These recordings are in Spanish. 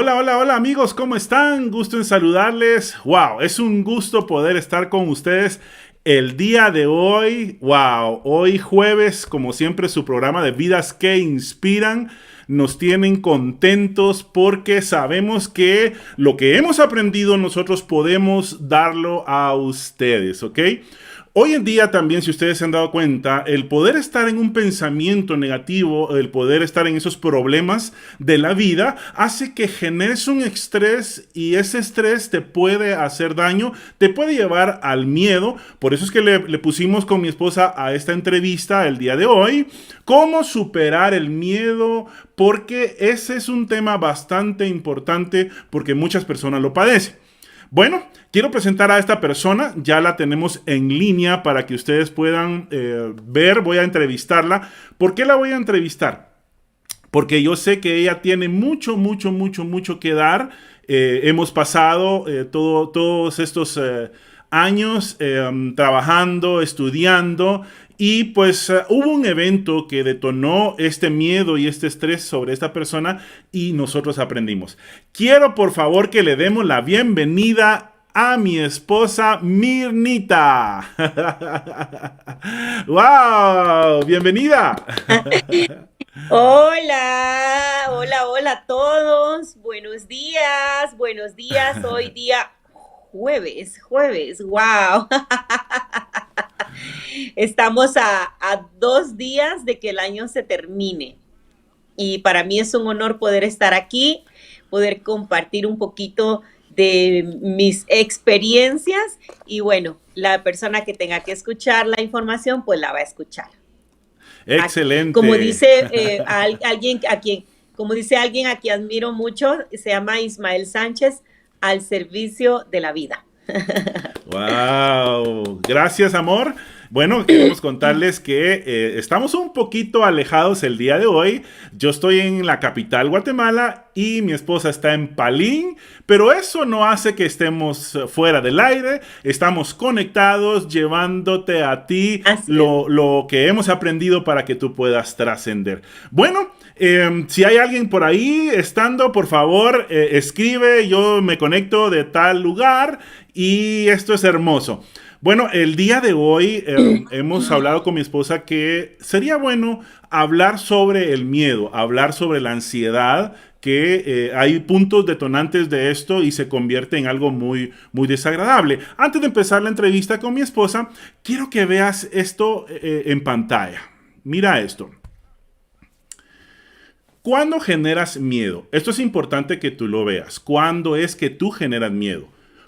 Hola, hola, hola amigos, ¿cómo están? Gusto en saludarles. Wow, es un gusto poder estar con ustedes el día de hoy. Wow, hoy jueves, como siempre, su programa de Vidas que Inspiran nos tienen contentos porque sabemos que lo que hemos aprendido nosotros podemos darlo a ustedes, ¿ok? Hoy en día también, si ustedes se han dado cuenta, el poder estar en un pensamiento negativo, el poder estar en esos problemas de la vida, hace que generes un estrés y ese estrés te puede hacer daño, te puede llevar al miedo. Por eso es que le pusimos con mi esposa a esta entrevista el día de hoy, cómo superar el miedo, porque ese es un tema bastante importante porque muchas personas lo padecen. Bueno, quiero presentar a esta persona, ya la tenemos en línea para que ustedes puedan ver, voy a entrevistarla. ¿Por qué la voy a entrevistar? Porque yo sé que ella tiene mucho que dar. Hemos pasado todos estos años trabajando, estudiando y pues hubo un evento que detonó este miedo y este estrés sobre esta persona y nosotros aprendimos. Quiero por favor que le demos la bienvenida a mi esposa Mirnita. ¡Wow! ¡Bienvenida! Hola, hola a todos. Buenos días. Hoy día jueves, wow. Estamos a 2 días de que el año se termine. Y para mí es un honor poder estar aquí, poder compartir un poquito de mis experiencias y bueno, la persona que tenga que escuchar la información, pues la va a escuchar. Como Excelente. dice como dice alguien a quien admiro mucho, se llama Ismael Sánchez, al servicio de la vida. Wow, gracias amor. Bueno, queremos contarles que estamos un poquito alejados el día de hoy. Yo estoy en la capital Guatemala y mi esposa está en Palín, pero eso no hace que estemos fuera del aire. Estamos conectados llevándote a ti Así es. lo que hemos aprendido para que tú puedas trascender. Bueno, si hay alguien por ahí estando, por favor, escribe, yo me conecto de tal lugar y esto es hermoso. Bueno, el día de hoy hemos hablado con mi esposa que sería bueno hablar sobre el miedo, hablar sobre la ansiedad, que hay puntos detonantes de esto y se convierte en algo muy desagradable. Antes de empezar la entrevista con mi esposa, quiero que veas esto en pantalla. Mira esto. ¿Cuándo generas miedo? Esto es importante que tú lo veas. ¿Cuándo es que tú generas miedo?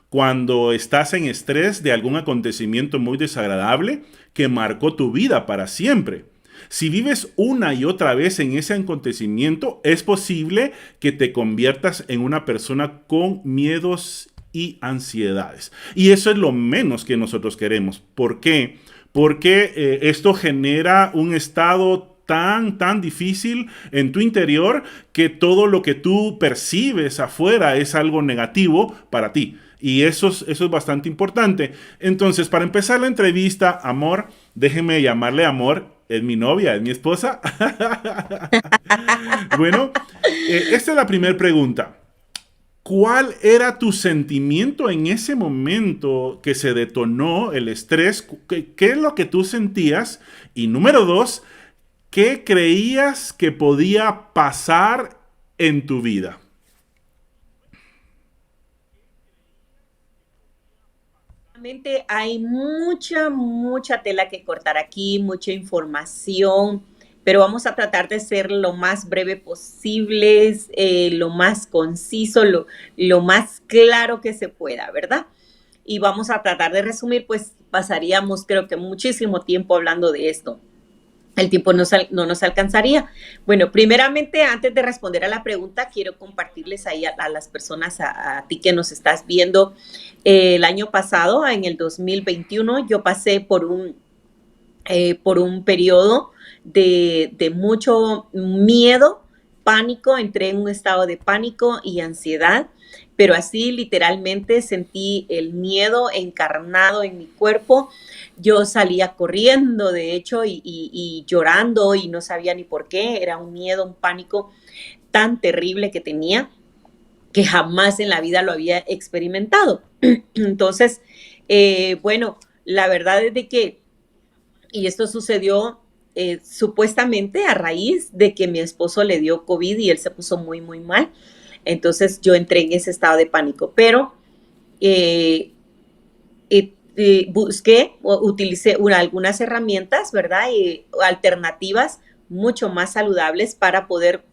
Cuando estás en estrés de algún acontecimiento muy desagradable que marcó tu vida para siempre. Si vives una y otra vez en ese acontecimiento, es posible que te conviertas en una persona con miedos y ansiedades. Y eso es lo menos que nosotros queremos. ¿Por qué? Porque esto genera un estado tan difícil en tu interior que todo lo que tú percibes afuera es algo negativo para ti. Y eso es bastante importante. Entonces, para empezar la entrevista, amor, déjeme llamarle amor, es mi novia, es mi esposa. Bueno, esta es la primera pregunta. ¿Cuál era tu sentimiento en ese momento que se detonó el estrés? ¿Qué es lo que tú sentías? Y número dos, ¿qué creías que podía pasar en tu vida? Realmente hay mucha tela que cortar aquí, mucha información, pero vamos a tratar de ser lo más breve posible, lo más conciso, lo más claro que se pueda, ¿verdad? Y vamos a tratar de resumir, pues pasaríamos creo que muchísimo tiempo hablando de esto. El tiempo no nos alcanzaría. Bueno, primeramente, antes de responder a la pregunta, quiero compartirles ahí a las personas, a ti que nos estás viendo. El año pasado, en el 2021, yo pasé por un periodo de mucho miedo, pánico, entré en un estado de pánico y ansiedad, pero así literalmente sentí el miedo encarnado en mi cuerpo. Yo salía corriendo, de hecho, y llorando y no sabía ni por qué, era un miedo, un pánico tan terrible que tenía. que jamás en la vida lo había experimentado. Entonces, bueno, la verdad es de que, y esto sucedió supuestamente a raíz de que mi esposo le dio COVID y él se puso muy, muy mal. Entonces yo entré en ese estado de pánico, pero eh, busqué o utilicé algunas herramientas, ¿verdad? Alternativas mucho más saludables para poder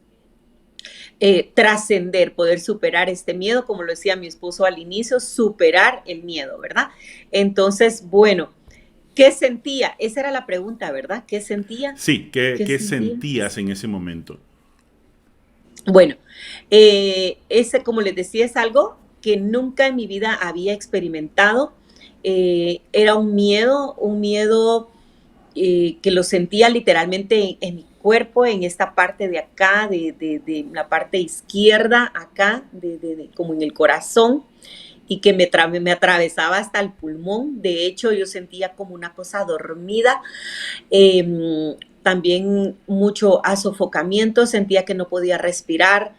trascender, poder superar este miedo, como lo decía mi esposo al inicio, superar el miedo, ¿verdad? Entonces, bueno, ¿qué sentía? Esa era la pregunta, ¿verdad? ¿Qué sentía? Sí, ¿Qué qué sentía? sentías en ese momento? Bueno, ese, como les decía, es algo que nunca en mi vida había experimentado. Era un miedo que lo sentía literalmente en mi cuerpo, en esta parte de acá, de la parte izquierda, acá, como en el corazón, y que me atravesaba hasta el pulmón. De hecho, yo sentía como una cosa dormida. También mucho sofocamiento, sentía que no podía respirar,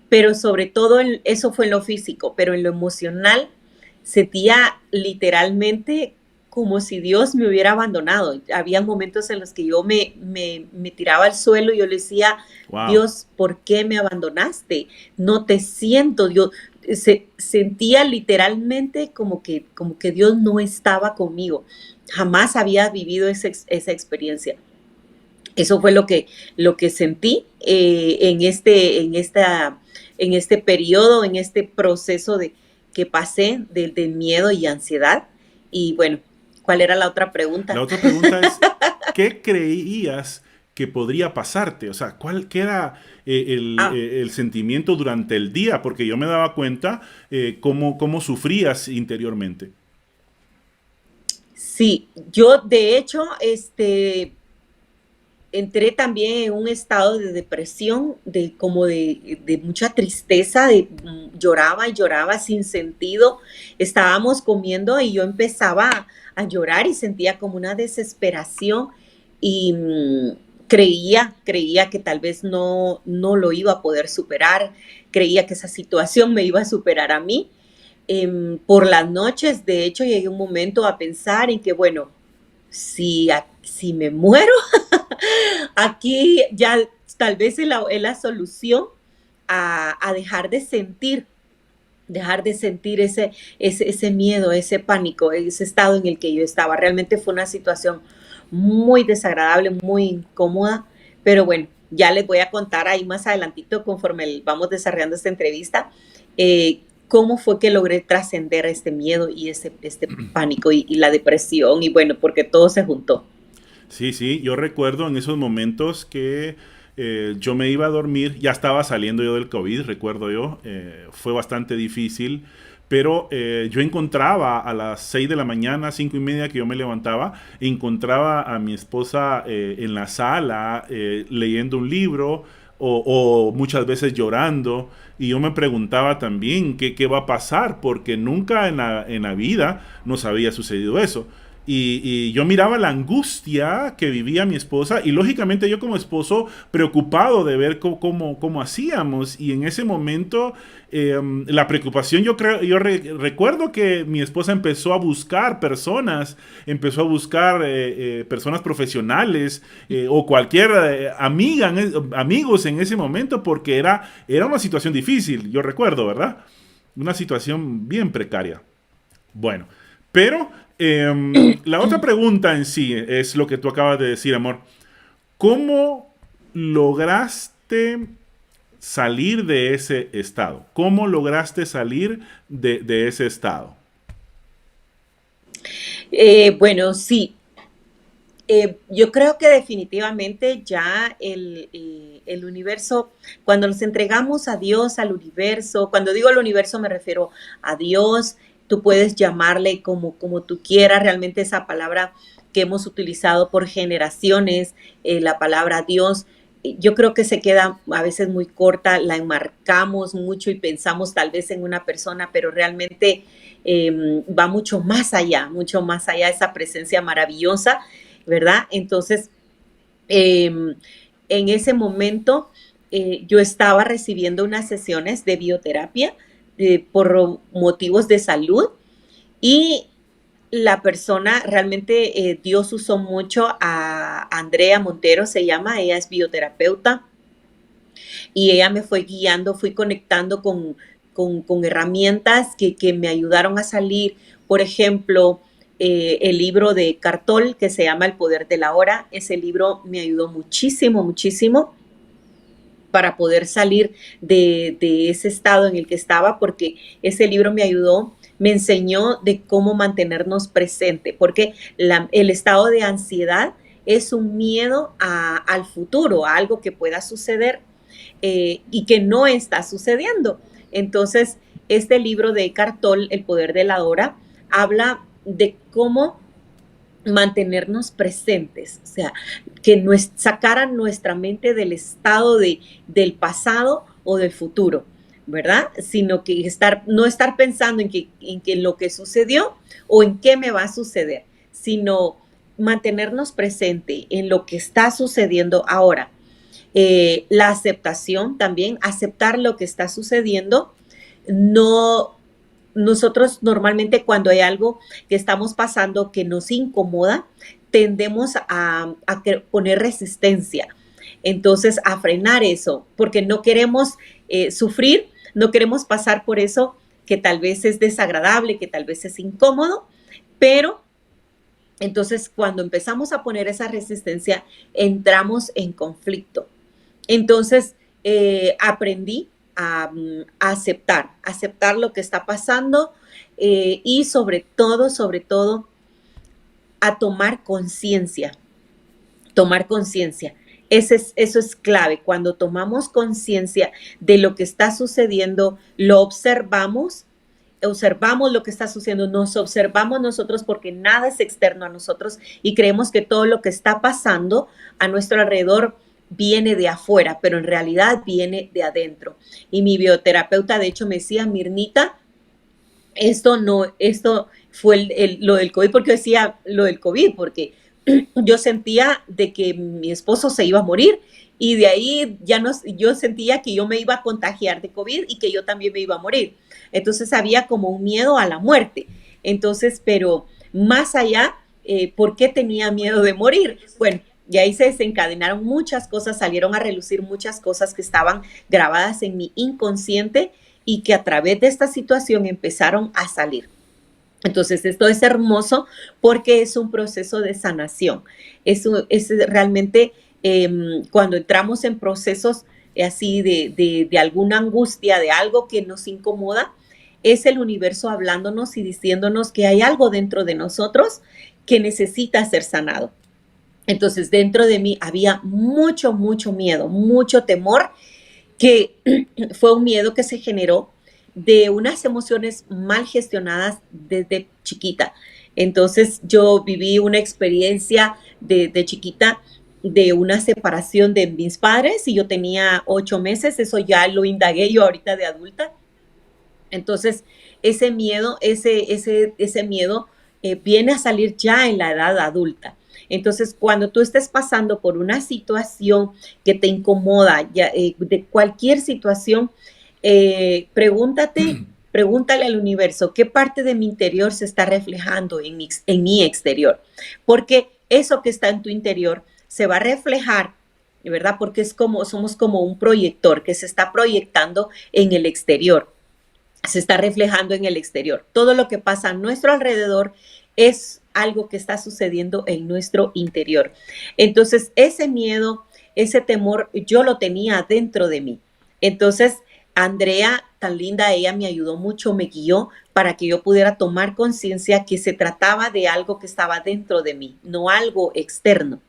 pero sobre todo eso fue en lo físico, pero en lo emocional sentía literalmente como si Dios me hubiera abandonado. Había momentos en los que yo me tiraba al suelo y yo le decía, Wow. Dios, ¿por qué me abandonaste? No te siento. Yo sentía literalmente como que Dios no estaba conmigo. Jamás había vivido esa experiencia. Eso fue lo que sentí en este periodo, en este proceso que pasé del miedo y ansiedad. Y bueno, ¿cuál era la otra La pregunta? otra pregunta es, ¿qué creías que podría pasarte? O sea, ¿qué era Ah, el sentimiento durante el día? Porque yo me daba cuenta cómo sufrías interiormente. sí, yo de hecho, entré también en un estado de depresión, de mucha tristeza, lloraba y lloraba sin sentido. Estábamos comiendo y yo empezaba a llorar y sentía como una desesperación y creía que tal vez no lo iba a poder superar, creía que esa situación me iba a superar a mí. Por las noches, de hecho, llegué un momento a pensar en que, bueno, si me muero, aquí ya tal vez es la solución a dejar de sentir ese miedo, ese pánico, ese estado en el que yo estaba. Realmente fue una situación muy desagradable, muy incómoda, pero bueno, ya les voy a contar ahí más adelantito conforme vamos desarrollando esta entrevista, cómo fue que logré trascender este miedo y este pánico y la depresión y bueno, porque todo se juntó. Sí, sí, yo recuerdo en esos momentos que yo me iba a dormir, ya estaba saliendo yo del COVID, recuerdo yo, fue bastante difícil, pero yo encontraba a las 6 de la mañana, 5:30 que yo me levantaba, encontraba a mi esposa en la sala leyendo un libro o muchas veces llorando. Y yo me preguntaba también qué va a pasar, porque nunca en la vida nos había sucedido eso. Y yo miraba la angustia que vivía mi esposa y lógicamente yo como esposo preocupado de ver cómo hacíamos. Y en ese momento la preocupación, recuerdo que mi esposa empezó a buscar personas, empezó a buscar personas profesionales o cualquier amigos en ese momento porque era una situación difícil, yo recuerdo, ¿verdad? Una situación bien precaria. Bueno, pero la otra pregunta en sí es lo que tú acabas de decir, amor. ¿Cómo lograste salir de ese estado? ¿Cómo lograste salir de ese estado? Bueno, sí, yo creo que definitivamente ya el universo, cuando nos entregamos a Dios, al universo, cuando digo al universo me refiero a Dios, tú puedes llamarle como tú quieras, realmente esa palabra que hemos utilizado por generaciones, la palabra Dios, yo creo que se queda a veces muy corta, la enmarcamos mucho y pensamos tal vez en una persona, pero realmente va mucho más allá esa presencia maravillosa, ¿verdad? Entonces, en ese momento yo estaba recibiendo unas sesiones de bioterapia por motivos de salud y la persona realmente Dios usó mucho a Andrea Montero, se llama, ella es bioterapeuta y ella me fue guiando, fui conectando con herramientas que me ayudaron a salir. Por ejemplo, el libro de Cartol que se llama El Poder de la Hora. Ese libro me ayudó muchísimo, muchísimo para poder salir de ese estado en el que estaba, porque ese libro me ayudó, me enseñó de cómo mantenernos presente, porque el estado de ansiedad es un miedo al futuro, a algo que pueda suceder y que no está sucediendo. Entonces, este libro de Eckhart Tolle, El Poder de la Hora, habla de cómo mantenernos presentes, o sea, que sacaran nuestra mente del estado del pasado o del futuro, ¿verdad? Sino que no estar pensando en lo que sucedió o en qué me va a suceder, sino mantenernos presente en lo que está sucediendo ahora. La aceptación también, aceptar lo que está sucediendo. No, nosotros normalmente cuando hay algo que estamos pasando que nos incomoda, tendemos a poner resistencia. Entonces, a frenar eso, porque no queremos sufrir, no queremos pasar por eso que tal vez es desagradable, que tal vez es incómodo, pero entonces cuando empezamos a poner esa resistencia, entramos en conflicto. Entonces, aprendí a aceptar lo que está pasando y sobre todo, a tomar conciencia. Tomar conciencia. Eso es clave. Cuando tomamos conciencia de lo que está sucediendo, lo observamos lo que está sucediendo, nos observamos nosotros porque nada es externo a nosotros y creemos que todo lo que está pasando a nuestro alrededor viene de afuera, pero en realidad viene de adentro. Y mi bioterapeuta, de hecho, me decía, Mirnita, esto fue lo del COVID, porque yo decía lo del COVID, porque yo sentía de que mi esposo se iba a morir y de ahí yo sentía que yo me iba a contagiar de COVID y que yo también me iba a morir. Entonces había como un miedo a la muerte. Entonces, pero más allá, ¿por qué tenía miedo de morir? Bueno, y ahí se desencadenaron muchas cosas, salieron a relucir muchas cosas que estaban grabadas en mi inconsciente y que a través de esta situación empezaron a salir. Entonces, esto es hermoso porque es un proceso de sanación. Es realmente cuando entramos en procesos así de alguna angustia, de algo que nos incomoda, es el universo hablándonos y diciéndonos que hay algo dentro de nosotros que necesita ser sanado. Entonces, dentro de mí había mucho, mucho miedo, mucho temor, que fue un miedo que se generó de unas emociones mal gestionadas desde chiquita. Entonces, yo viví una experiencia de chiquita de una separación de mis padres y yo tenía 8 meses, eso ya lo indagué yo ahorita de adulta. Entonces, ese miedo, ese miedo viene a salir ya en la edad adulta. Entonces, cuando tú estés pasando por una situación que te incomoda, de cualquier situación, pregúntale al universo, ¿qué parte de mi interior se está reflejando en mi exterior? Porque eso que está en tu interior se va a reflejar, ¿verdad? Porque somos como un proyector que se está proyectando en el exterior, se está reflejando en el exterior. Todo lo que pasa a nuestro alrededor es algo que está sucediendo en nuestro interior. Entonces, ese miedo, ese temor, yo lo tenía dentro de mí. Entonces, Andrea, tan linda, ella me ayudó mucho, me guió para que yo pudiera tomar conciencia que se trataba de algo que estaba dentro de mí, no algo externo.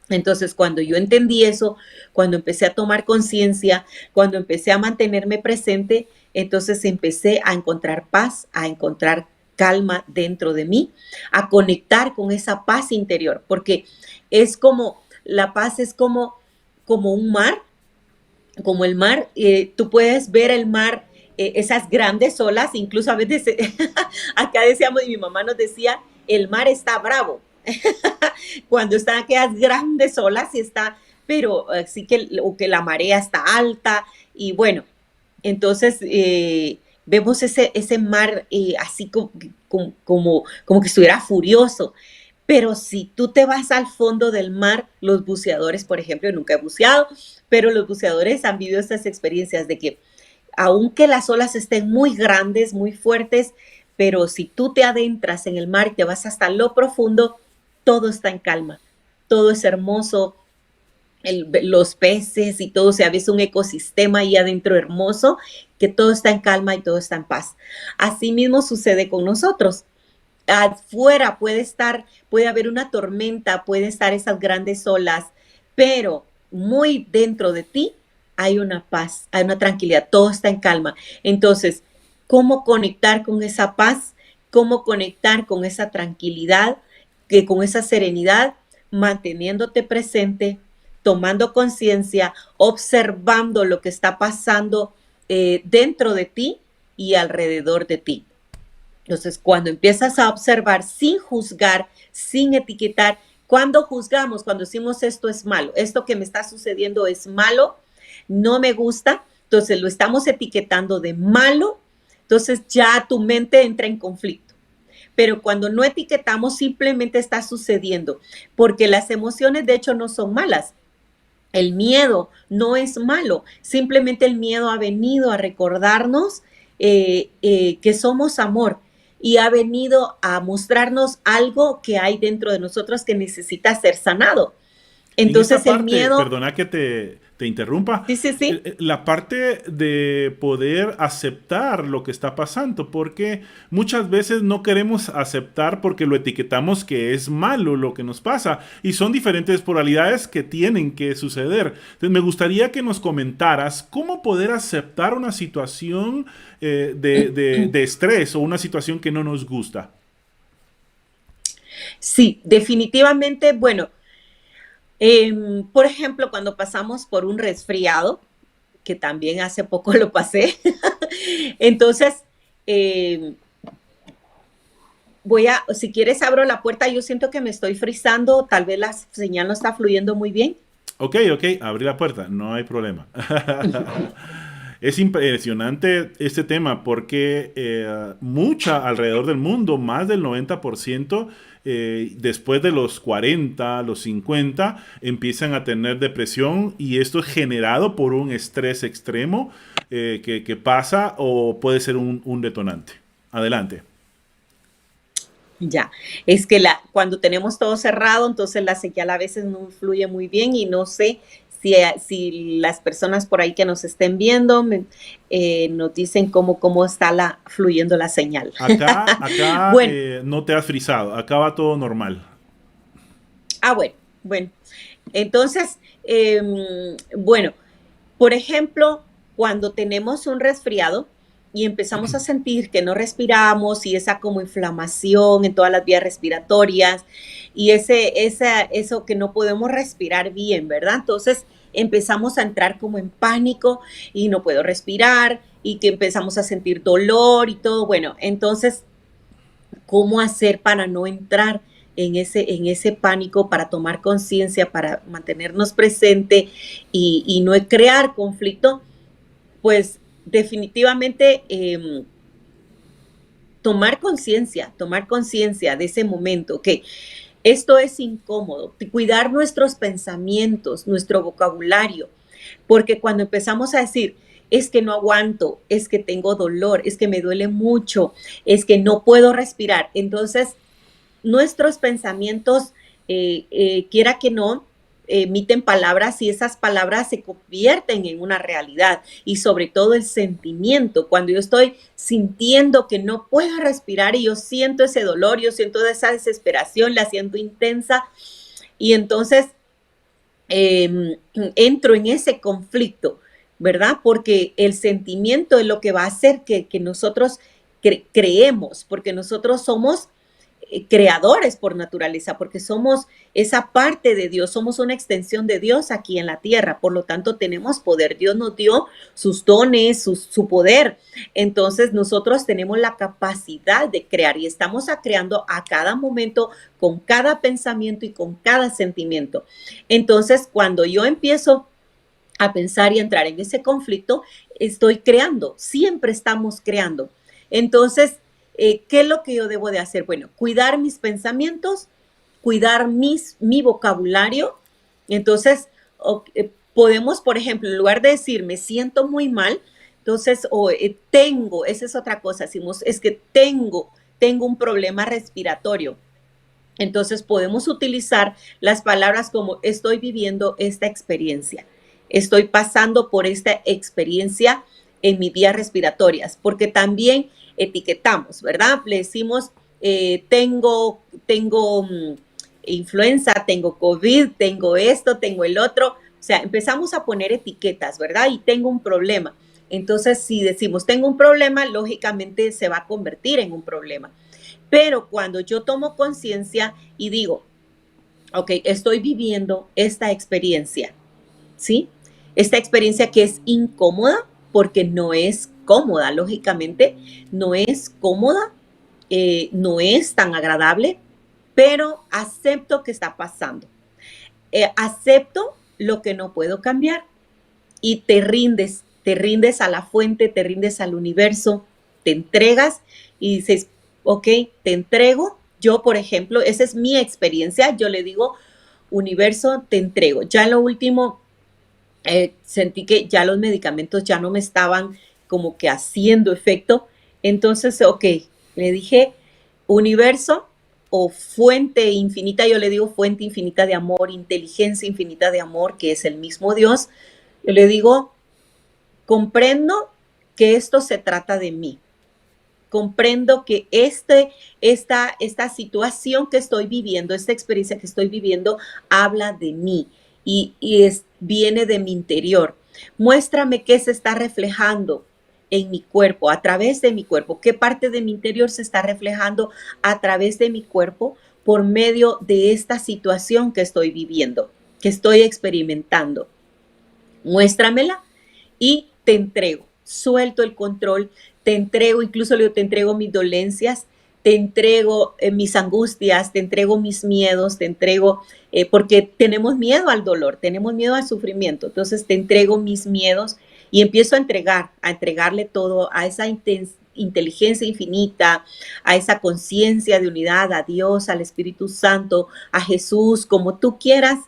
Entonces, cuando yo entendí eso, cuando empecé a tomar conciencia, cuando empecé a mantenerme presente, entonces empecé a encontrar paz, a encontrar calma dentro de mí, a conectar con esa paz interior, porque es como, la paz es como un mar, como el mar, tú puedes ver el mar, esas grandes olas, incluso a veces, acá decíamos, y mi mamá nos decía, el mar está bravo, cuando están aquellas grandes olas y está pero así que, o que la marea está alta y bueno, entonces vemos ese mar así como que estuviera furioso. Pero si tú te vas al fondo del mar, los buceadores, por ejemplo, yo nunca he buceado, pero los buceadores han vivido estas experiencias de que aunque las olas estén muy grandes, muy fuertes, pero si tú te adentras en el mar y te vas hasta lo profundo, todo está en calma, todo es hermoso, los peces y todo, o sea, ves un ecosistema ahí adentro hermoso, que todo está en calma y todo está en paz. Así mismo sucede con nosotros. Afuera puede haber una tormenta, puede estar esas grandes olas, pero muy dentro de ti hay una paz, hay una tranquilidad, todo está en calma. Entonces, ¿cómo conectar con esa paz? ¿Cómo conectar con esa tranquilidad, con esa serenidad? Manteniéndote presente, tomando conciencia, observando lo que está pasando dentro de ti y alrededor de ti. Entonces, cuando empiezas a observar sin juzgar, sin etiquetar, cuando juzgamos, cuando decimos esto es malo, esto que me está sucediendo es malo, no me gusta, entonces lo estamos etiquetando de malo, entonces ya tu mente entra en conflicto. Pero cuando no etiquetamos, simplemente está sucediendo, porque las emociones de hecho no son malas. El miedo no es malo, simplemente el miedo ha venido a recordarnos que somos amor y ha venido a mostrarnos algo que hay dentro de nosotros que necesita ser sanado. En esa Entonces el parte, miedo, perdona que te interrumpa, sí, sí, sí, la parte de poder aceptar lo que está pasando, porque muchas veces no queremos aceptar porque lo etiquetamos que es malo lo que nos pasa, y son diferentes polaridades que tienen que suceder. Entonces me gustaría que nos comentaras cómo poder aceptar una situación de estrés o una situación que no nos gusta. sí, definitivamente, bueno, por ejemplo, cuando pasamos por un resfriado, que también hace poco lo pasé, entonces eh, si quieres abro la puerta, yo siento que me estoy frizando, tal vez la señal no está fluyendo muy bien. Ok, ok, abrí la puerta, no hay problema. Es impresionante este tema porque mucha alrededor del mundo, más del 90%, después de los 40, los 50, empiezan a tener depresión y esto es generado por un estrés extremo que pasa o puede ser un detonante. Adelante. Ya, es que cuando tenemos todo cerrado, entonces la señal a veces no fluye muy bien y no sé si las personas por ahí que nos estén viendo nos dicen cómo está fluyendo la señal. Acá Bueno, no te has frizado, acá va todo normal. bueno. Entonces, bueno, por ejemplo, cuando tenemos un resfriado y empezamos a sentir que no respiramos y esa como inflamación en todas las vías respiratorias y eso que no podemos respirar bien, ¿verdad? Entonces empezamos a entrar como en pánico y no puedo respirar y que empezamos a sentir dolor y todo. Bueno, entonces, ¿cómo hacer para no entrar en ese pánico, para tomar conciencia, para mantenernos presente y no crear conflicto? Pues definitivamente tomar conciencia de ese momento, que esto es incómodo, cuidar nuestros pensamientos, nuestro vocabulario, porque cuando empezamos a decir, es que no aguanto, es que tengo dolor, es que me duele mucho, es que no puedo respirar, entonces nuestros pensamientos, quiera que no, emiten palabras y esas palabras se convierten en una realidad y sobre todo el sentimiento, cuando yo estoy sintiendo que no puedo respirar y yo siento ese dolor, yo siento esa desesperación, la siento intensa y entonces entro en ese conflicto, ¿verdad? Porque el sentimiento es lo que va a hacer que nosotros creemos, porque nosotros somos creadores por naturaleza, porque somos esa parte de Dios, somos una extensión de Dios aquí en la tierra, por lo tanto tenemos poder. Dios nos dio sus dones, su poder. Entonces nosotros tenemos la capacidad de crear y estamos creando a cada momento, con cada pensamiento y con cada sentimiento. Entonces, cuando yo empiezo a pensar y entrar en ese conflicto, estoy creando, siempre estamos creando. Entonces, ¿qué es lo que yo debo de hacer? Bueno, cuidar mis pensamientos, cuidar mi vocabulario. Entonces, podemos, por ejemplo, en lugar de decir me siento muy mal, entonces, tengo, esa es otra cosa, decimos, es que tengo un problema respiratorio. Entonces podemos utilizar las palabras como estoy viviendo esta experiencia, estoy pasando por esta experiencia en mis vías respiratorias, porque también etiquetamos, ¿verdad? Le decimos, tengo influenza, tengo COVID, tengo esto, tengo el otro. O sea, empezamos a poner etiquetas, ¿verdad? Y tengo un problema. Entonces, si decimos tengo un problema, lógicamente se va a convertir en un problema. Pero cuando yo tomo conciencia y digo, ok, estoy viviendo esta experiencia, ¿sí? Esta experiencia que es incómoda porque no es cómoda, lógicamente, no es cómoda, no es tan agradable, pero acepto que está pasando. Acepto lo que no puedo cambiar y te rindes a la fuente, te rindes al universo, te entregas y dices, ok, te entrego. Yo, por ejemplo, esa es mi experiencia, yo le digo, universo, te entrego. Ya en lo último, sentí que ya los medicamentos ya no me estaban como que haciendo efecto. Entonces, ok, le dije, universo o fuente infinita, yo le digo fuente infinita de amor, inteligencia infinita de amor, que es el mismo Dios. Yo le digo, comprendo que esto se trata de mí. Comprendo que esta situación que estoy viviendo, esta experiencia que estoy viviendo, habla de mí y viene de mi interior. Muéstrame qué se está reflejando en mi cuerpo, a través de mi cuerpo, qué parte de mi interior se está reflejando a través de mi cuerpo por medio de esta situación que estoy viviendo, que estoy experimentando. Muéstramela y te entrego, suelto el control, te entrego, incluso te entrego mis dolencias, te entrego mis angustias, te entrego mis miedos, te entrego, porque tenemos miedo al dolor, tenemos miedo al sufrimiento, entonces te entrego mis miedos y empiezo a entregarle todo a esa inteligencia infinita, a esa conciencia de unidad, a Dios, al Espíritu Santo, a Jesús, como tú quieras,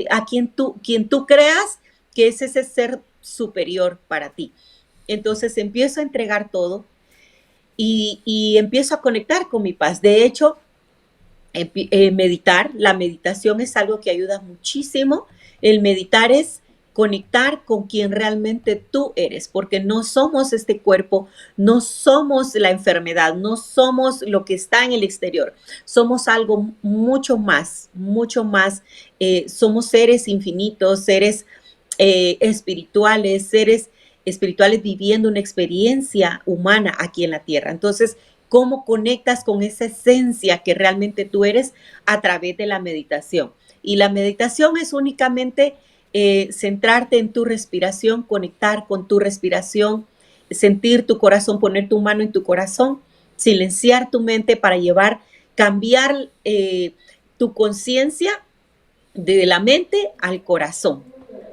a quien tú creas que es ese ser superior para ti. Entonces empiezo a entregar todo y empiezo a conectar con mi paz. De hecho, meditar, la meditación es algo que ayuda muchísimo. El meditar es conectar con quien realmente tú eres, porque no somos este cuerpo, no somos la enfermedad, no somos lo que está en el exterior, somos algo mucho más, somos seres infinitos, seres seres espirituales viviendo una experiencia humana aquí en la tierra. Entonces, ¿cómo conectas con esa esencia que realmente tú eres a través de la meditación? Y la meditación es únicamente centrarte en tu respiración, conectar con tu respiración, sentir tu corazón, poner tu mano en tu corazón, silenciar tu mente para cambiar tu conciencia de la mente al corazón.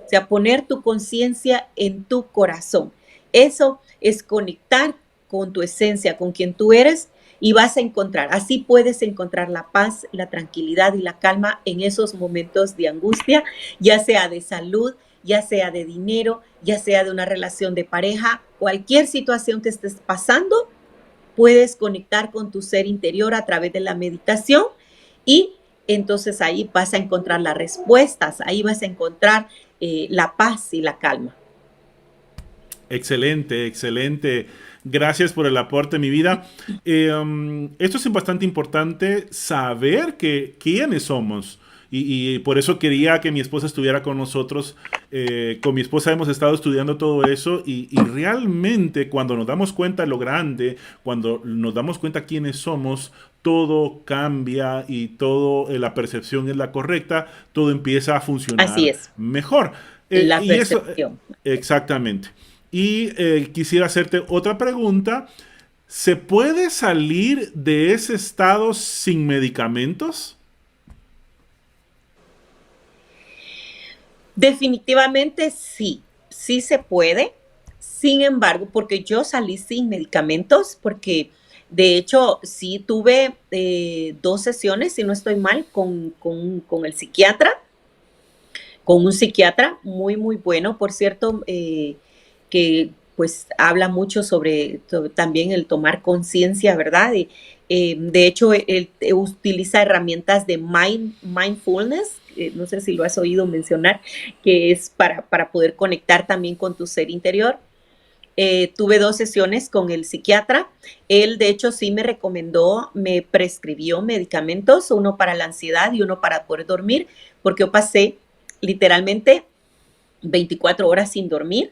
O sea, poner tu conciencia en tu corazón. Eso es conectar con tu esencia, con quien tú eres, y vas a encontrar, así puedes encontrar la paz, la tranquilidad y la calma en esos momentos de angustia, ya sea de salud, ya sea de dinero, ya sea de una relación de pareja, cualquier situación que estés pasando, puedes conectar con tu ser interior a través de la meditación y entonces ahí vas a encontrar las respuestas, ahí vas a encontrar la paz y la calma. Excelente, excelente. Gracias por el aporte, mi vida. Esto es bastante importante saber quiénes somos. y por eso quería que mi esposa estuviera con nosotros. Con mi esposa hemos estado estudiando todo eso y realmente cuando nos damos cuenta de lo grande, cuando nos damos cuenta quiénes somos, todo cambia y todo, la percepción es la correcta, todo empieza a Así funcionar es, mejor. la Y eso, percepción. exactamente. Y quisiera hacerte otra pregunta. ¿Se puede salir de ese estado sin medicamentos? Definitivamente sí, sí se puede. Sin embargo, porque yo salí sin medicamentos, porque de hecho sí tuve 2 sesiones, si no estoy mal, con el psiquiatra, con un psiquiatra muy bueno, por cierto, que pues habla mucho sobre también el tomar conciencia, ¿verdad? De hecho, él utiliza herramientas de mindfulness, no sé si lo has oído mencionar, que es para poder conectar también con tu ser interior. Tuve 2 sesiones con el psiquiatra. Él, de hecho, sí me recomendó, me prescribió medicamentos, uno para la ansiedad y uno para poder dormir, porque yo pasé literalmente 24 horas sin dormir.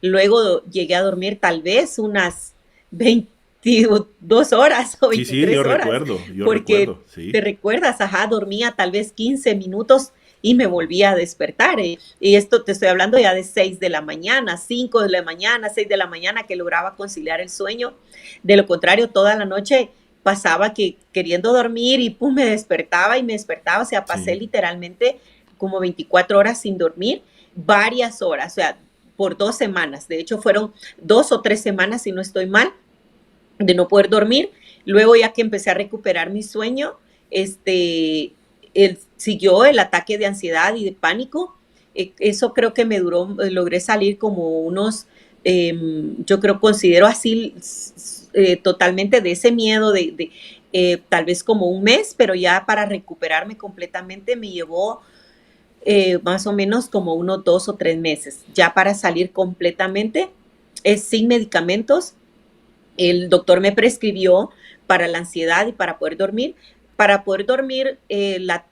Luego llegué a dormir tal vez unas 22 horas o Sí, sí, 23 horas, yo porque recuerdo, te sí. recuerdas, ajá, dormía tal vez 15 minutos y me volvía a despertar. Y esto te estoy hablando ya de 6 de la mañana, 5 de la mañana, 6 de la mañana, que lograba conciliar el sueño. De lo contrario, toda la noche pasaba que queriendo dormir y pum, me despertaba y me despertaba. O sea, pasé Sí. literalmente como 24 horas sin dormir, varias horas, o sea, por 2 semanas. De hecho, fueron 2 o 3 semanas, si no estoy mal, de no poder dormir. Luego, ya que empecé a recuperar mi sueño, siguió el ataque de ansiedad y de pánico. Eso creo que me duró, logré salir como unos, yo creo, considero así totalmente de ese miedo tal vez como un mes, pero ya para recuperarme completamente me llevó más o menos como unos 2 o 3 meses, ya para salir completamente, sin medicamentos. El doctor me prescribió para la ansiedad y para poder dormir. Para poder dormir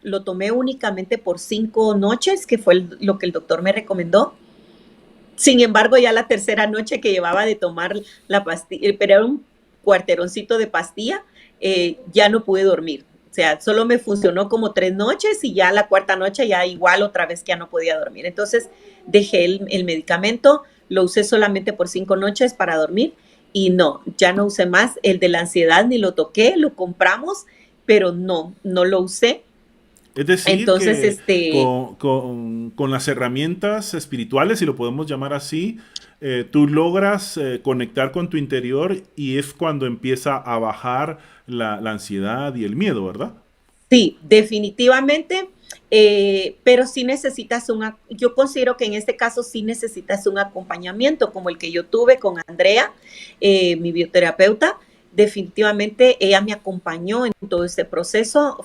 lo tomé únicamente por 5 noches, que fue lo que el doctor me recomendó. Sin embargo, ya la tercera noche que llevaba de tomar la pastilla, pero era un cuarteroncito de pastilla, ya no pude dormir. O sea, solo me funcionó como 3 noches y ya la cuarta noche ya igual otra vez que ya no podía dormir. Entonces dejé el medicamento, lo usé solamente por 5 noches para dormir y no, ya no usé más. El de la ansiedad ni lo toqué, lo compramos, pero no lo usé. Es decir, Entonces, que con las herramientas espirituales, si lo podemos llamar así, tú logras conectar con tu interior y es cuando empieza a bajar la ansiedad y el miedo, ¿verdad? sí, definitivamente, pero sí necesitas yo considero que en este caso sí necesitas un acompañamiento como el que yo tuve con Andrea, mi bioterapeuta. Definitivamente ella me acompañó en todo este proceso.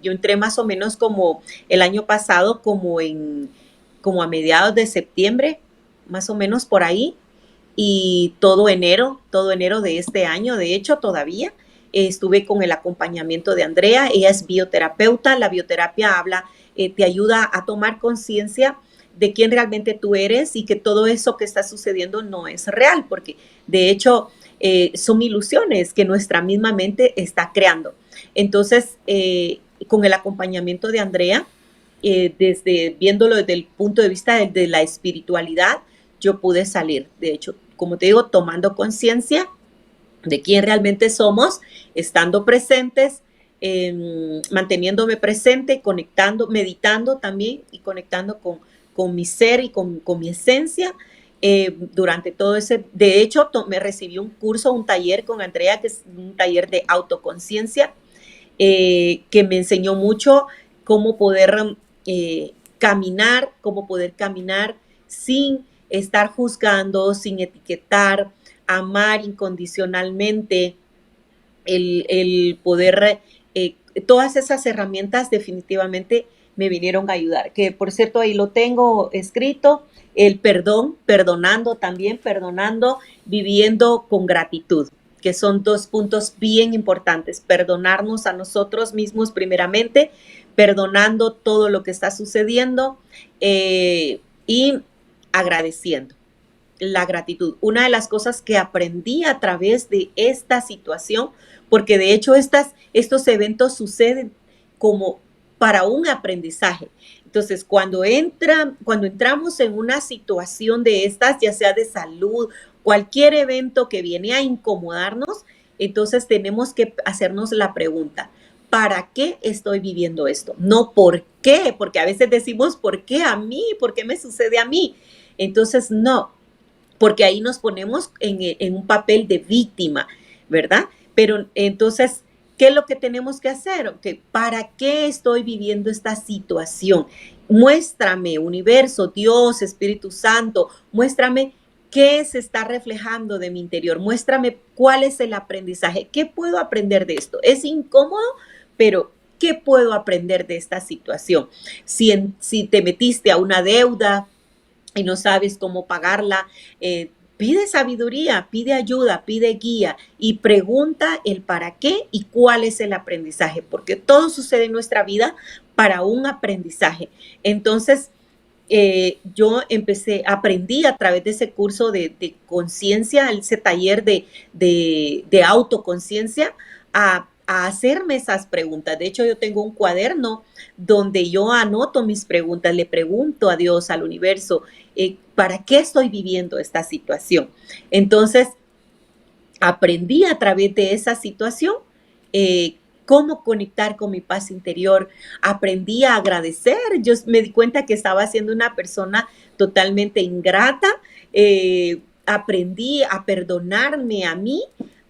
Yo entré más o menos como el año pasado, como a mediados de septiembre, más o menos por ahí, y todo enero de este año, de hecho, todavía estuve con el acompañamiento de Andrea. Ella es bioterapeuta. La bioterapia te ayuda a tomar conciencia de quién realmente tú eres y que todo eso que está sucediendo no es real, porque de hecho son ilusiones que nuestra misma mente está creando. Entonces, con el acompañamiento de Andrea, viéndolo desde el punto de vista de la espiritualidad, yo pude salir. De hecho, como te digo, tomando conciencia de quién realmente somos, estando presentes, manteniéndome presente, conectando, meditando también y conectando con mi ser y con mi esencia. Durante todo ese, de hecho, me recibí un curso, un taller con Andrea, que es un taller de autoconciencia, que me enseñó mucho cómo poder cómo poder caminar sin estar juzgando, sin etiquetar, amar incondicionalmente, el poder, todas esas herramientas definitivamente me vinieron a ayudar. Que por cierto, ahí lo tengo escrito, el perdón, perdonando también, perdonando, viviendo con gratitud. que son dos puntos bien importantes. Perdonarnos a nosotros mismos primeramente, perdonando todo lo que está sucediendo y agradeciendo. La gratitud. Una de las cosas que aprendí a través de esta situación, porque de hecho estos eventos suceden como para un aprendizaje. Entonces, cuando entramos en una situación de estas, ya sea de salud, cualquier evento que viene a incomodarnos, entonces tenemos que hacernos la pregunta, ¿para qué estoy viviendo esto? No por qué, porque a veces decimos, ¿por qué a mí? ¿Por qué me sucede a mí? Entonces, no, porque ahí nos ponemos en un papel de víctima, ¿verdad? Pero entonces, ¿qué es lo que tenemos que hacer? Okay, ¿para qué estoy viviendo esta situación? Muéstrame, universo, Dios, Espíritu Santo, muéstrame qué se está reflejando de mi interior, muéstrame cuál es el aprendizaje, qué puedo aprender de esto. Es incómodo, pero ¿qué puedo aprender de esta situación? Si te metiste a una deuda y no sabes cómo pagarla, pide sabiduría, pide ayuda, pide guía y pregunta el para qué y cuál es el aprendizaje, porque todo sucede en nuestra vida para un aprendizaje. Entonces, aprendí a través de ese curso de conciencia, ese taller de autoconciencia, a hacerme esas preguntas. De hecho, yo tengo un cuaderno donde yo anoto mis preguntas, le pregunto a Dios, al universo, ¿para qué estoy viviendo esta situación? Entonces, aprendí a través de esa situación cómo conectar con mi paz interior, aprendí a agradecer, yo me di cuenta que estaba siendo una persona totalmente ingrata, aprendí a perdonarme a mí,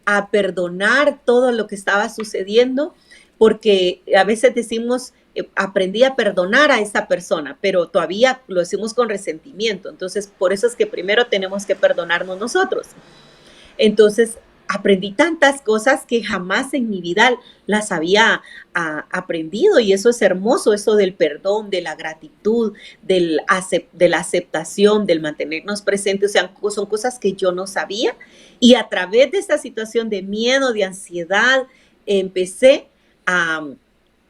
a perdonar todo lo que estaba sucediendo, porque a veces decimos, aprendí a perdonar a esa persona, pero todavía lo decimos con resentimiento, entonces por eso es que primero tenemos que perdonarnos nosotros. Entonces, aprendí tantas cosas que jamás en mi vida las había aprendido y eso es hermoso, eso del perdón, de la gratitud, de la aceptación, del mantenernos presentes, o sea, son cosas que yo no sabía y a través de esta situación de miedo, de ansiedad, empecé a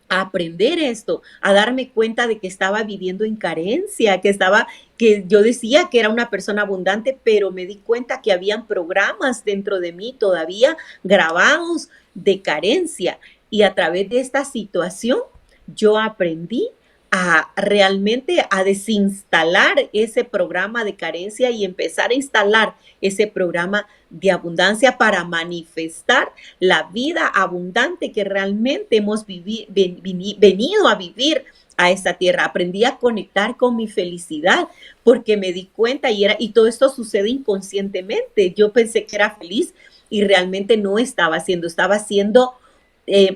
aprender esto, a darme cuenta de que estaba viviendo en carencia, que yo decía que era una persona abundante, pero me di cuenta que habían programas dentro de mí todavía grabados de carencia. Y a través de esta situación, yo aprendí a realmente a desinstalar ese programa de carencia y empezar a instalar ese programa de abundancia para manifestar la vida abundante que realmente hemos venido a vivir a esta tierra. Aprendí a conectar con mi felicidad porque me di cuenta y todo esto sucede inconscientemente. Yo pensé que era feliz y realmente no estaba siendo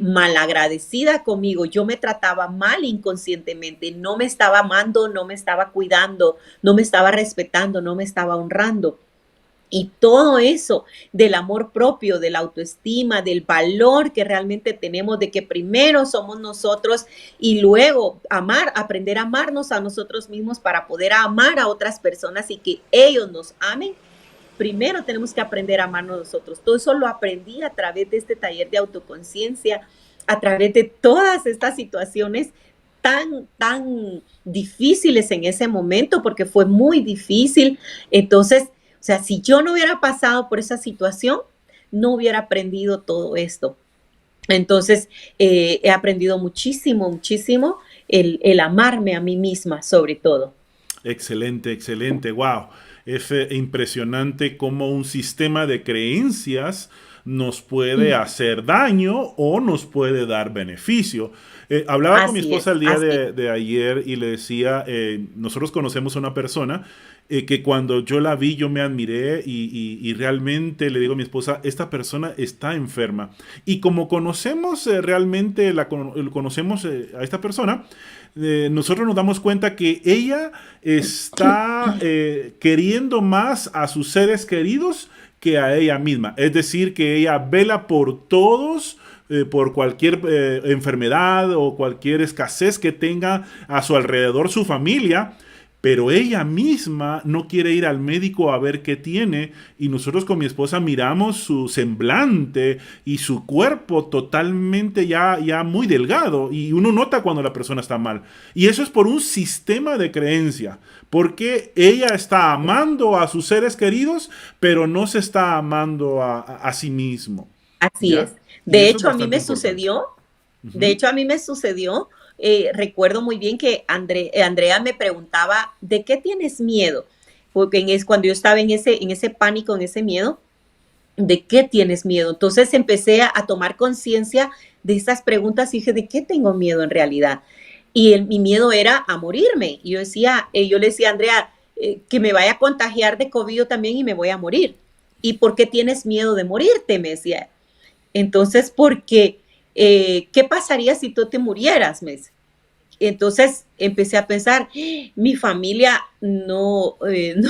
malagradecida conmigo. Yo me trataba mal inconscientemente, no me estaba amando, no me estaba cuidando, no me estaba respetando, no me estaba honrando. Y todo eso del amor propio, de la autoestima, del valor que realmente tenemos, de que primero somos nosotros y luego aprender a amarnos a nosotros mismos para poder amar a otras personas y que ellos nos amen. Primero tenemos que aprender a amarnos nosotros. Todo eso lo aprendí a través de este taller de autoconciencia, a través de todas estas situaciones tan difíciles en ese momento, porque fue muy difícil. Entonces, o sea, si yo no hubiera pasado por esa situación, no hubiera aprendido todo esto. Entonces, he aprendido muchísimo, muchísimo el amarme a mí misma, sobre todo. Excelente, excelente. Wow. Es impresionante cómo un sistema de creencias nos puede hacer daño o nos puede dar beneficio. Hablaba con mi esposa el día de ayer y le decía, nosotros conocemos a una persona que cuando yo la vi, yo me admiré y realmente le digo a mi esposa, esta persona está enferma. Y como conocemos realmente, conocemos a esta persona, nosotros nos damos cuenta que ella está queriendo más a sus seres queridos que a ella misma. Es decir, que ella vela por todos, por cualquier enfermedad o cualquier escasez que tenga a su alrededor su familia. pero ella misma no quiere ir al médico a ver qué tiene, y nosotros con mi esposa miramos su semblante y su cuerpo totalmente ya muy delgado, y uno nota cuando la persona está mal. Y eso es por un sistema de creencia, porque ella está amando a sus seres queridos, pero no se está amando a sí mismo. Así ¿Ya? es. Y De eso es hecho, a mí bastante me importante. sucedió, de Ujú. hecho, a mí me sucedió, recuerdo muy bien que Andrea me preguntaba, ¿de qué tienes miedo? Porque cuando yo estaba en ese pánico, en ese miedo, ¿de qué tienes miedo? Entonces empecé a tomar conciencia de esas preguntas y dije, ¿de qué tengo miedo en realidad? Y mi miedo era a morirme. Y yo decía, yo le decía a Andrea, que me vaya a contagiar de COVID yo también y me voy a morir. ¿Y por qué tienes miedo de morirte? Me decía. Entonces, porque, ¿qué pasaría si tú te murieras? Me dice. Entonces empecé a pensar, mi familia no, no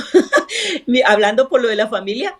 hablando por lo de la familia,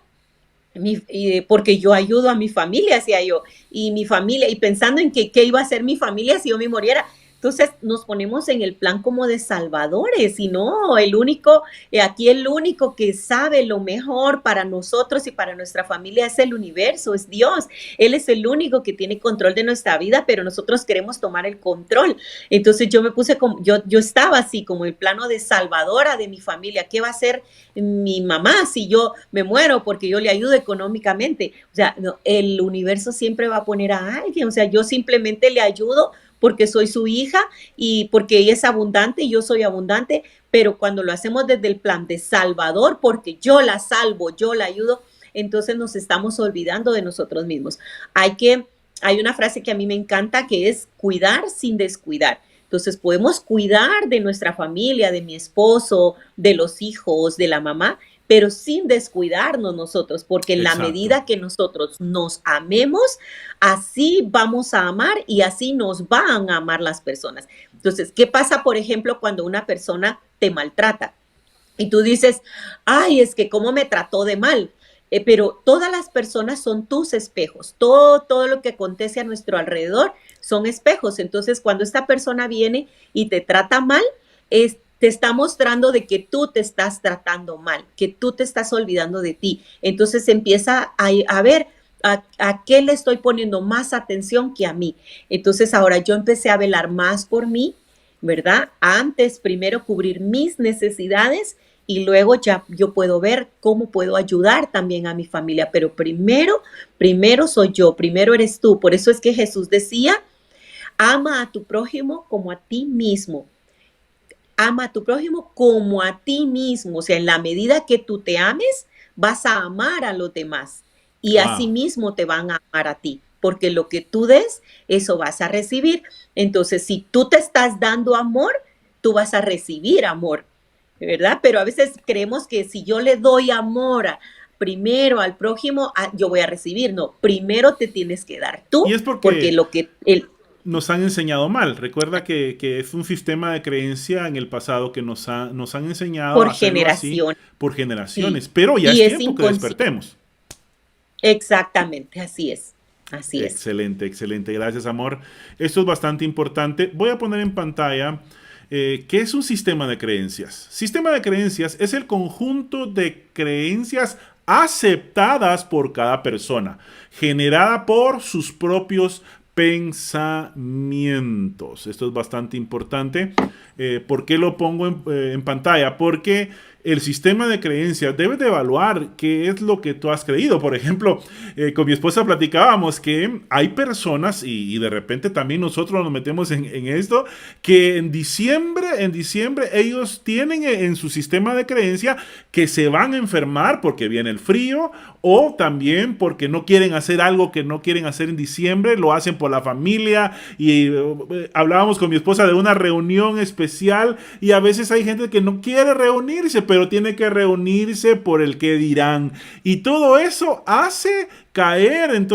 porque yo ayudo a mi familia, decía yo, y mi familia, y pensando en que qué iba a hacer mi familia si yo me muriera. Entonces nos ponemos en el plan como de salvadores y no, aquí el único que sabe lo mejor para nosotros y para nuestra familia es el universo, es Dios. Él es el único que tiene control de nuestra vida, pero nosotros queremos tomar el control. Entonces yo me puse como, yo estaba así como el plano de salvadora de mi familia. ¿Qué va a hacer mi mamá si yo me muero porque yo le ayudo económicamente? O sea, no, el universo siempre va a poner a alguien, o sea, yo simplemente le ayudo porque soy su hija y porque ella es abundante y yo soy abundante, pero cuando lo hacemos desde el plan de salvador, porque yo la salvo, yo la ayudo, entonces nos estamos olvidando de nosotros mismos. Hay una frase que a mí me encanta que es cuidar sin descuidar. Entonces podemos cuidar de nuestra familia, de mi esposo, de los hijos, de la mamá, pero sin descuidarnos nosotros, porque en la Exacto. medida que nosotros nos amemos, así vamos a amar y así nos van a amar las personas. Entonces, ¿qué pasa, por ejemplo, cuando una persona te maltrata? Y tú dices, ay, es que cómo me trató de mal. Pero todas las personas son tus espejos. Todo lo que acontece a nuestro alrededor son espejos. Entonces, cuando esta persona viene y te trata mal, te está mostrando de que tú te estás tratando mal, que tú te estás olvidando de ti. Entonces empieza a ver a qué le estoy poniendo más atención que a mí. Entonces ahora yo empecé a velar más por mí, ¿verdad? Antes, primero cubrir mis necesidades y luego ya yo puedo ver cómo puedo ayudar también a mi familia. Pero primero soy yo, primero eres tú. Por eso es que Jesús decía, ama a tu prójimo como a ti mismo. Ama a tu prójimo como a ti mismo. O sea, en la medida que tú te ames, vas a amar a los demás y así Wow. mismo te van a amar a ti, porque lo que tú des, eso vas a recibir. Entonces, si tú te estás dando amor, tú vas a recibir amor, ¿verdad? Pero a veces creemos que si yo le doy amor primero al prójimo, yo voy a recibir. No, primero te tienes que dar tú, Y es porque porque lo que el, nos han enseñado mal. Recuerda que es un sistema de creencia en el pasado que nos han enseñado por a hacerlo así generación, por sí, generaciones. Pero ya y es es tiempo que inconsciente. despertemos. Exactamente, así es, así es. Excelente, excelente. Gracias, amor. Esto es bastante importante. Voy a poner en pantalla qué es un sistema de creencias. Sistema de creencias es el conjunto de creencias aceptadas por cada persona, generada por sus propios pensamientos. Esto es bastante importante. ¿Por qué lo pongo en pantalla? Porque el sistema de creencias debe de evaluar qué es lo que tú has creído. Por ejemplo, con mi esposa platicábamos que hay personas, y de repente también nosotros nos metemos en esto, que en diciembre ellos tienen en su sistema de creencia que se van a enfermar porque viene el frío, o también porque no quieren hacer algo que no quieren hacer en diciembre, lo hacen por la familia. Y hablábamos con mi esposa de una reunión especial, y a veces hay gente que no quiere reunirse, pero tiene que reunirse por el que dirán. Y todo eso hace caer en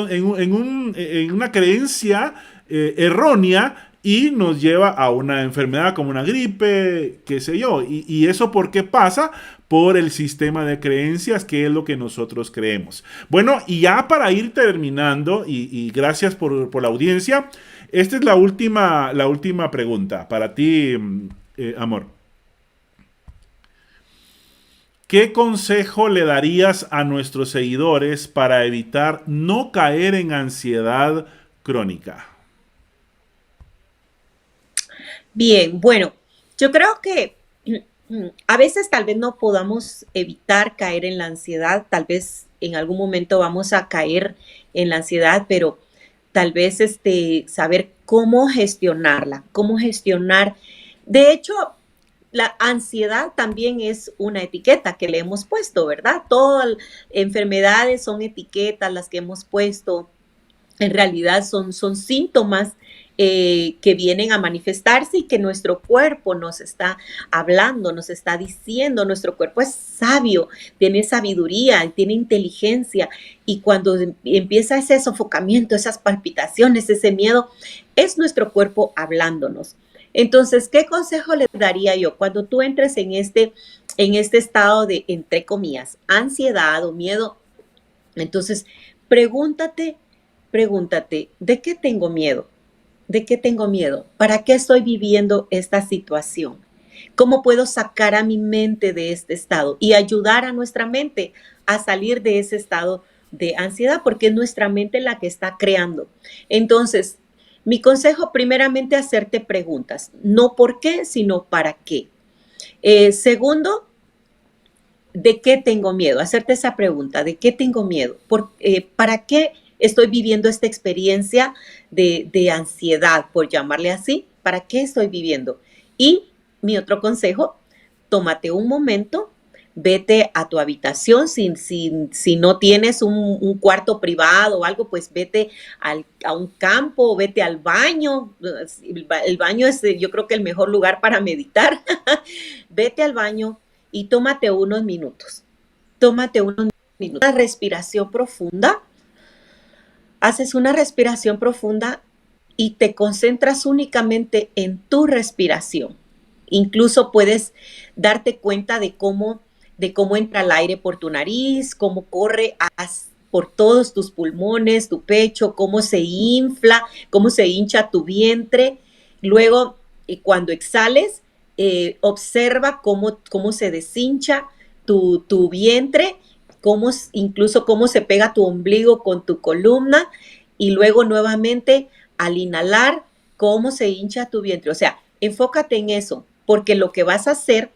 una creencia errónea, y nos lleva a una enfermedad como una gripe, qué sé yo. Y eso, ¿por qué pasa? Por el sistema de creencias, que es lo que nosotros creemos. Bueno, y ya para ir terminando, y gracias por la audiencia, esta es la última pregunta para ti, amor. ¿qué consejo le darías a nuestros seguidores para evitar no caer en ansiedad crónica? Bien, bueno, yo creo que a veces tal vez no podamos evitar caer en la ansiedad, tal vez en algún momento vamos a caer en la ansiedad, pero tal vez saber cómo gestionarla, cómo gestionar. De hecho, la ansiedad también es una etiqueta que le hemos puesto, ¿verdad? Todas las enfermedades son etiquetas las que hemos puesto, en realidad son síntomas que vienen a manifestarse y que nuestro cuerpo nos está hablando, nos está diciendo. Nuestro cuerpo es sabio, tiene sabiduría, tiene inteligencia, y cuando empieza ese sofocamiento, esas palpitaciones, ese miedo, es nuestro cuerpo hablándonos. Entonces, ¿qué consejo les daría yo? Cuando tú entres en este estado de, entre comillas, ansiedad o miedo, entonces pregúntate, pregúntate, ¿de qué tengo miedo? ¿De qué tengo miedo? ¿Para qué estoy viviendo esta situación? ¿Cómo puedo sacar a mi mente de este estado y ayudar a nuestra mente a salir de ese estado de ansiedad? Porque es nuestra mente la que está creando. Entonces, mi consejo, primeramente, hacerte preguntas. No por qué, sino para qué. Segundo, ¿de qué tengo miedo? Hacerte esa pregunta, ¿de qué tengo miedo? ¿Para qué estoy viviendo esta experiencia de ansiedad, por llamarle así? ¿Para qué estoy viviendo? Y mi otro consejo, tómate un momento, vete a tu habitación, si no tienes un cuarto privado o algo, pues vete a un campo, vete al baño. El baño es, yo creo que el mejor lugar para meditar. Vete al baño y tómate unos minutos. Tómate unos minutos. Una respiración profunda. Haces una respiración profunda y te concentras únicamente en tu respiración. Incluso puedes darte cuenta de cómo entra el aire por tu nariz, cómo corre por todos tus pulmones, tu pecho, cómo se infla, cómo se hincha tu vientre. Luego, cuando exhales, observa cómo se deshincha tu vientre, incluso cómo se pega tu ombligo con tu columna, y luego nuevamente al inhalar, cómo se hincha tu vientre. O sea, enfócate en eso, porque lo que vas a hacer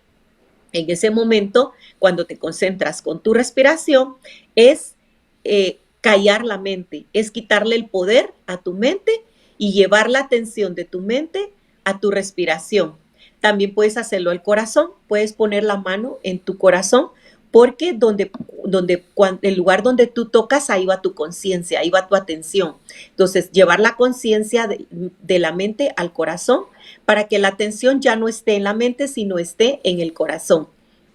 en ese momento, cuando te concentras con tu respiración, es callar la mente, es quitarle el poder a tu mente y llevar la atención de tu mente a tu respiración. También puedes hacerlo al corazón, puedes poner la mano en tu corazón, porque el lugar donde tú tocas, ahí va tu conciencia, ahí va tu atención. Entonces, llevar la conciencia de la mente al corazón para que la atención ya no esté en la mente, sino esté en el corazón.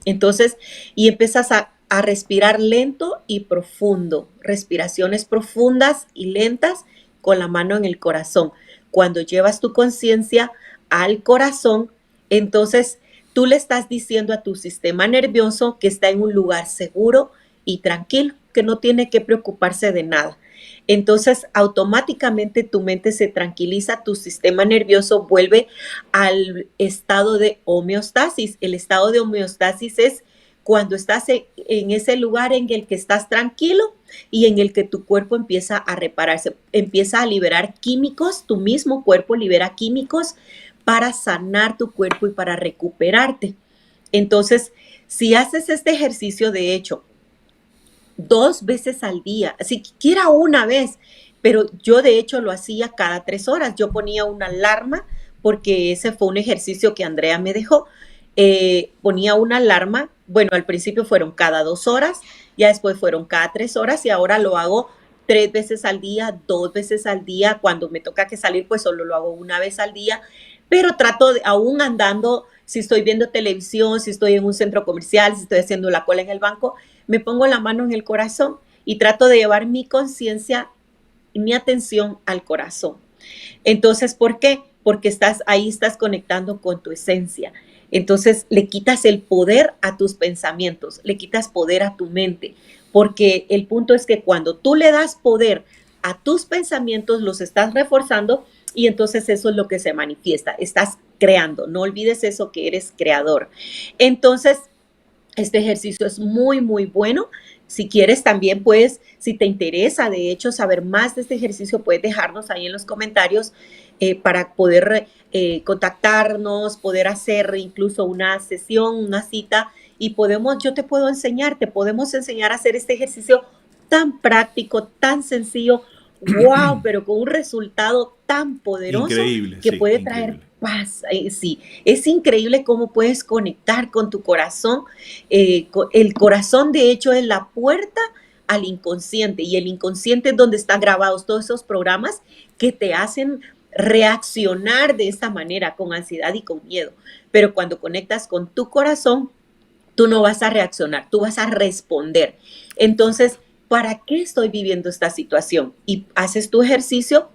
Entonces, y empiezas a respirar lento y profundo, respiraciones profundas y lentas con la mano en el corazón. Cuando llevas tu conciencia al corazón, entonces tú le estás diciendo a tu sistema nervioso que está en un lugar seguro y tranquilo, que no tiene que preocuparse de nada. Entonces, automáticamente tu mente se tranquiliza, tu sistema nervioso vuelve al estado de homeostasis. El estado de homeostasis es cuando estás en ese lugar en el que estás tranquilo y en el que tu cuerpo empieza a repararse, empieza a liberar químicos, tu mismo cuerpo libera químicos para sanar tu cuerpo y para recuperarte. Entonces, si haces este ejercicio, de hecho, 2 veces al día, siquiera una vez, pero yo de hecho lo hacía cada 3 horas. Yo ponía una alarma porque ese fue un ejercicio que Andrea me dejó. Ponía una alarma, bueno, al principio fueron cada 2 horas, ya después fueron cada 3 horas y ahora lo hago 3 veces al día, 2 veces al día. Cuando me toca que salir, pues solo lo hago una vez al día, pero trato de, aún andando, si estoy viendo televisión, si estoy en un centro comercial, si estoy haciendo la cola en el banco, me pongo la mano en el corazón y trato de llevar mi conciencia y mi atención al corazón. Entonces, ¿por qué? Porque estás conectando con tu esencia. Entonces, le quitas el poder a tus pensamientos, le quitas poder a tu mente, porque el punto es que cuando tú le das poder a tus pensamientos, los estás reforzando y entonces eso es lo que se manifiesta. Estás creando. No olvides eso, que eres creador. Entonces, Este ejercicio es muy, muy bueno. Si quieres también puedes, si te interesa de hecho saber más de este ejercicio, puedes dejarnos ahí en los comentarios para poder contactarnos, poder hacer incluso una sesión, una cita y yo te puedo enseñar, te podemos enseñar a hacer este ejercicio tan práctico, tan sencillo, wow, pero con un resultado tan poderoso Increíble, que sí, puede traer increíble. paz. Sí, es increíble cómo puedes conectar con tu corazón. El corazón, de hecho, es la puerta al inconsciente y el inconsciente es donde están grabados todos esos programas que te hacen reaccionar de esta manera, con ansiedad y con miedo. Pero cuando conectas con tu corazón, tú no vas a reaccionar, tú vas a responder. Entonces, ¿para qué estoy viviendo esta situación? Y haces tu ejercicio,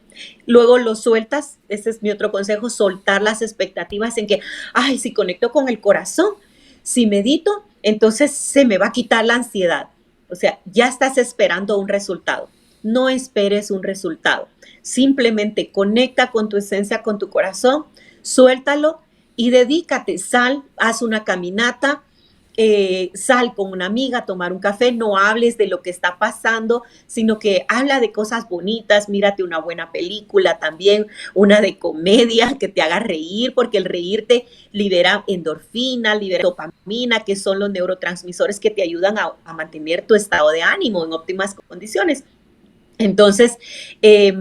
luego lo sueltas, ese es mi otro consejo, soltar las expectativas en que, ay, si conecto con el corazón, si medito, entonces se me va a quitar la ansiedad. O sea, ya estás esperando un resultado. No esperes un resultado. Simplemente conecta con tu esencia, con tu corazón, suéltalo y dedícate, sal, haz una caminata, sal con una amiga a tomar un café, no hables de lo que está pasando, sino que habla de cosas bonitas, mírate una buena película también, una de comedia que te haga reír, porque el reír te libera endorfina, libera dopamina, que son los neurotransmisores que te ayudan a mantener tu estado de ánimo en óptimas condiciones. Entonces, eh,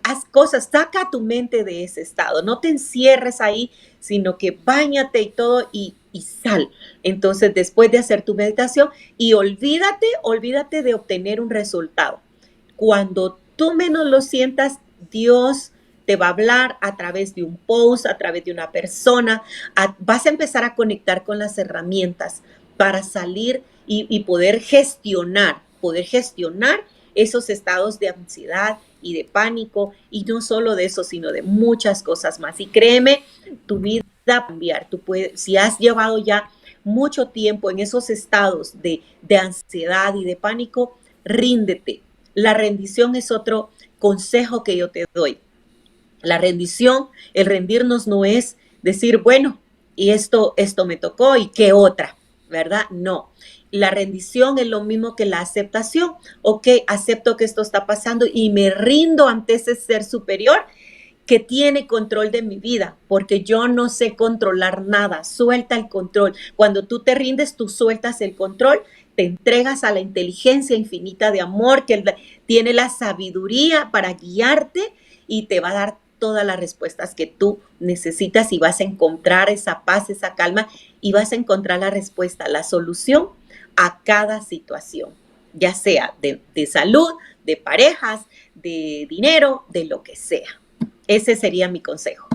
haz cosas, saca tu mente de ese estado, no te encierres ahí, sino que báñate y todo y sal. Entonces, después de hacer tu meditación y olvídate de obtener un resultado. Cuando tú menos lo sientas, Dios te va a hablar a través de un post, a través de una persona, vas a empezar a conectar con las herramientas para salir y poder gestionar esos estados de ansiedad y de pánico, y no solo de eso, sino de muchas cosas más. Y créeme, tu vida va a cambiar. Tú puedes, si has llevado ya mucho tiempo en esos estados de ansiedad y de pánico, ríndete. La rendición es otro consejo que yo te doy. La rendición, el rendirnos no es decir, bueno, y esto me tocó y qué otra, ¿verdad? No. La rendición es lo mismo que la aceptación. Ok, acepto que esto está pasando y me rindo ante ese ser superior que tiene control de mi vida, porque yo no sé controlar nada. Suelta el control. Cuando tú te rindes, tú sueltas el control, te entregas a la inteligencia infinita de amor que tiene la sabiduría para guiarte y te va a dar todas las respuestas que tú necesitas y vas a encontrar esa paz, esa calma y vas a encontrar la respuesta, la solución a cada situación, ya sea de salud, de parejas, de dinero, de lo que sea. Ese sería mi consejo.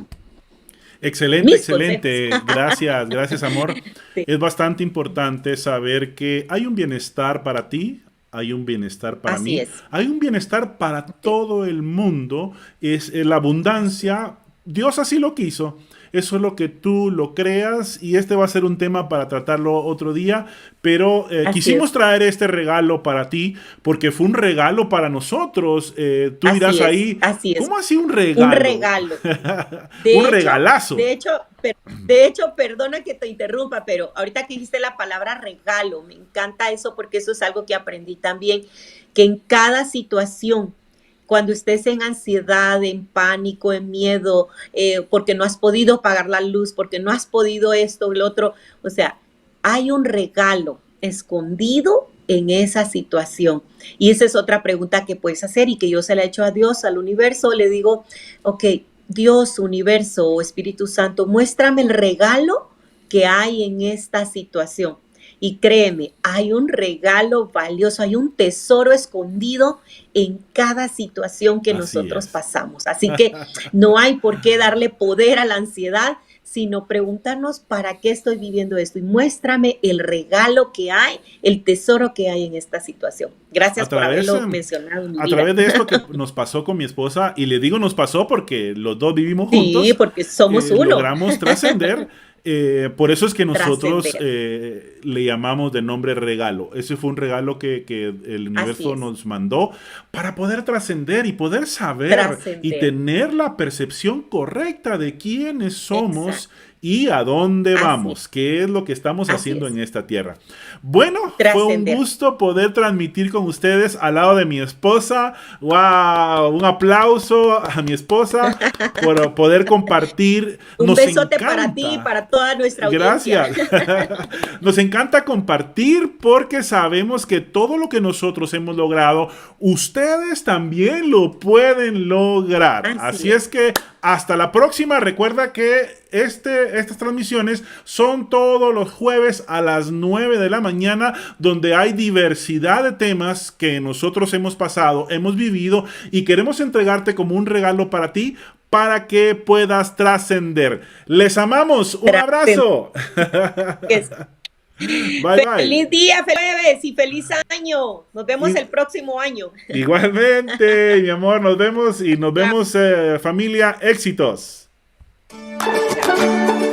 Excelente, Mis consejos. excelente. Gracias, gracias, amor. Sí, Es bastante importante saber que hay un bienestar para ti, hay un bienestar para así mí, es. hay un bienestar para Sí, todo el mundo. Es la abundancia. Dios así lo quiso. Eso es lo que tú lo creas y este va a ser un tema para tratarlo otro día, pero así quisimos es. traer este regalo para ti porque fue un regalo para nosotros. Tú dirás Así es. ahí, Así es. ¿cómo así un Un regalo? regalo. Un De hecho, regalazo. de hecho, de hecho, perdona que te interrumpa, pero ahorita que dijiste la palabra regalo, me encanta eso porque eso es algo que aprendí también, que en cada situación, cuando estés en ansiedad, en pánico, en miedo, porque no has podido pagar la luz, porque no has podido esto, lo otro, o sea, hay un regalo escondido en esa situación. Y esa es otra pregunta que puedes hacer y que yo se la he hecho a Dios, al universo, le digo, ok, Dios, universo o Espíritu Santo, muéstrame el regalo que hay en esta situación. Y créeme, hay un regalo valioso, hay un tesoro escondido en cada situación que Así nosotros es. pasamos. Así que no hay por qué darle poder a la ansiedad, sino preguntarnos para qué estoy viviendo esto y muéstrame el regalo que hay, el tesoro que hay en esta situación. A Gracias por través, haberlo mencionado en mi a vida. través de esto que nos pasó con mi esposa, y le digo nos pasó porque los dos vivimos Sí, juntos, porque somos uno. logramos trascender. Por eso es que nosotros Trascender. le llamamos de nombre regalo. Ese fue un regalo que el Así universo es. nos mandó para poder trascender y poder saber y Trascender. tener la percepción correcta de quiénes somos, Exacto. y a dónde Así, vamos, qué es lo que estamos así haciendo es. en esta tierra. Bueno, fue un Trascender. gusto poder transmitir con ustedes al lado de mi esposa. ¡Wow! Un aplauso a mi esposa por poder compartir. Un Nos besote para ti y encanta. para toda nuestra audiencia. Gracias. Nos encanta compartir porque sabemos que todo lo que nosotros hemos logrado, ustedes también lo pueden lograr. Así Así es. es que hasta la próxima. Recuerda que estas transmisiones son todos los jueves a las 9 de la mañana, donde hay diversidad de temas que nosotros hemos pasado, hemos vivido y queremos entregarte como un regalo para ti, para que puedas trascender. Les amamos. Un abrazo. Bye, bye. Feliz día, feliz jueves y feliz año. Nos vemos Y- el próximo año. Igualmente, mi amor, nos vemos y nos Chao. vemos, familia, éxitos. Chao.